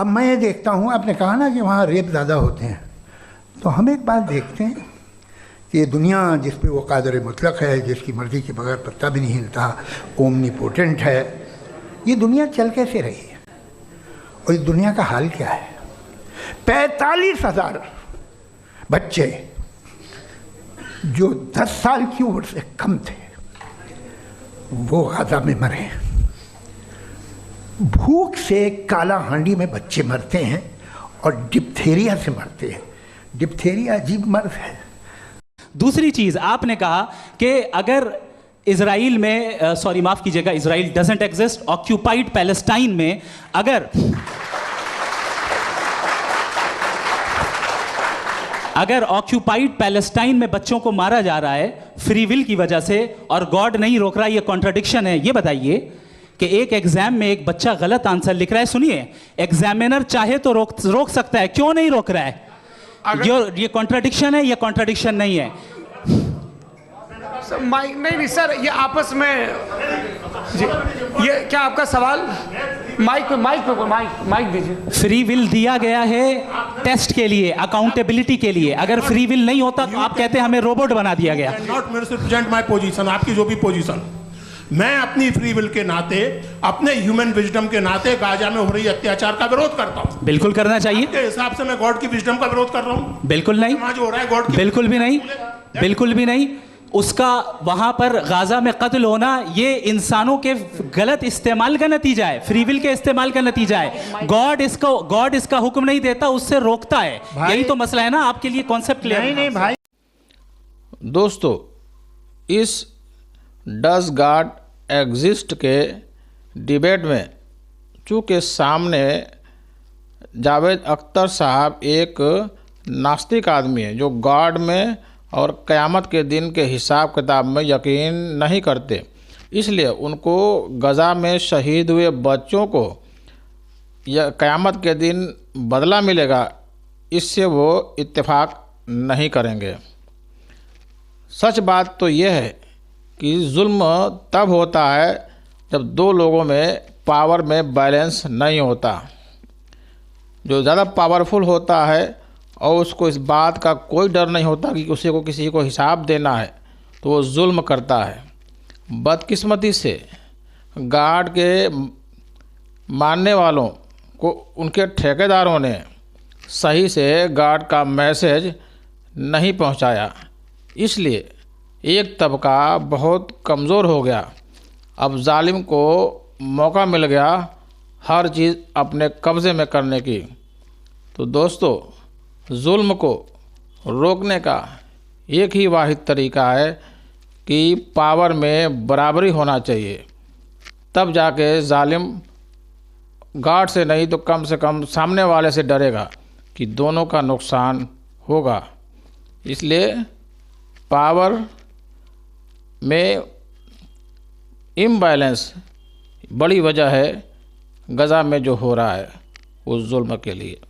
अब मैं ये देखता हूँ, आपने कहा ना कि वहाँ रेप ज़्यादा होते हैं, तो हम एक बात देखते हैं कि ये दुनिया जिस पे वो कादर मुतलक है, जिसकी मर्ज़ी के बगैर पत्ता भी नहीं हिलता, ओमनीपोटेंट है, ये दुनिया चल कैसे रही है और इस दुनिया का हाल क्या है। 45,000 बच्चे जो 10 साल की उम्र से कम थे वो गाज़ा में मरे। भूख से काला हांडी में बच्चे मरते हैं और डिप्थेरिया से मरते हैं। डिप्थेरिया अजीब मर्ज है। दूसरी चीज आपने कहा कि अगर इजराइल में सॉरी माफ कीजिएगा, Israel doesn't exist, occupied Palestine में अगर ऑक्यूपाइड पैलेस्टाइन में बच्चों को मारा जा रहा है फ्री विल की वजह से और गॉड नहीं रोक रहा, ये कॉन्ट्रडिक्शन है। ये बताइए कि एक एग्जाम में एक बच्चा गलत आंसर लिख रहा है, सुनिए, एग्जामिनर चाहे तो रोक सकता है, क्यों नहीं रोक रहा है? ये कॉन्ट्रडिक्शन है, ये कॉन्ट्रडिक्शन नहीं है। माइक नहीं सर, ये आपस में जी, ये क्या आपका सवाल? माइक दीजिए। फ्री विल दिया गया है टेस्ट के लिए, अकाउंटेबिलिटी के लिए। अगर फ्री विल नहीं होता तो आप कहते हैं हमें रोबोट बना दिया गया। नॉट मिसरिप्रेजेंट माय पोजीशन, आपकी जो भी पोजीशन, मैं अपनी फ्री विल के नाते, अपने ह्यूमन विजडम के नाते गाजा में हो रही अत्याचार का विरोध करता हूं। बिल्कुल करना चाहिए। के हिसाब से मैं गॉड की विजडम का विरोध कर रहा हूं? बिल्कुल नहीं। जो हो रहा है गॉड की, बिल्कुल भी नहीं, बिल्कुल भी नहीं। उसका वहां पर गाजा में कत्ल होना ये इंसानों के गलत इस्तेमाल का नतीजा है, फ्री विल के इस्तेमाल का नतीजा है। गॉड इसका हुक्म नहीं देता, उससे रोकता है। यही तो मसला है ना, आपके लिए कॉन्सेप्ट क्लियर नहीं भाई। दोस्तों, इस डज गॉड एग्जिस्ट के डिबेट में चूँकि सामने जावेद अख्तर साहब एक नास्तिक आदमी है जो गॉड में और क़यामत के दिन के हिसाब किताब में यकीन नहीं करते, इसलिए उनको गज़ा में शहीद हुए बच्चों को या क़यामत के दिन बदला मिलेगा, इससे वो इत्तेफाक नहीं करेंगे। सच बात तो यह है कि जुल्म तब होता है जब दो लोगों में पावर में बैलेंस नहीं होता। जो ज़्यादा पावरफुल होता है और उसको इस बात का कोई डर नहीं होता कि उसे को किसी को हिसाब देना है, तो वो जुल्म करता है। बदकिस्मती से गार्ड के मानने वालों को उनके ठेकेदारों ने सही से गार्ड का मैसेज नहीं पहुंचाया, इसलिए एक तबका बहुत कमज़ोर हो गया। अब जालिम को मौका मिल गया हर चीज़ अपने कब्ज़े में करने की। तो दोस्तों, जुल्म को रोकने का एक ही वाहिद तरीका है कि पावर में बराबरी होना चाहिए, तब जाके जालिम गार्ड से नहीं तो कम से कम सामने वाले से डरेगा कि दोनों का नुकसान होगा। इसलिए पावर में इम्बैलेंस बड़ी वजह है गज़ा में जो हो रहा है उस जुल्म के लिए।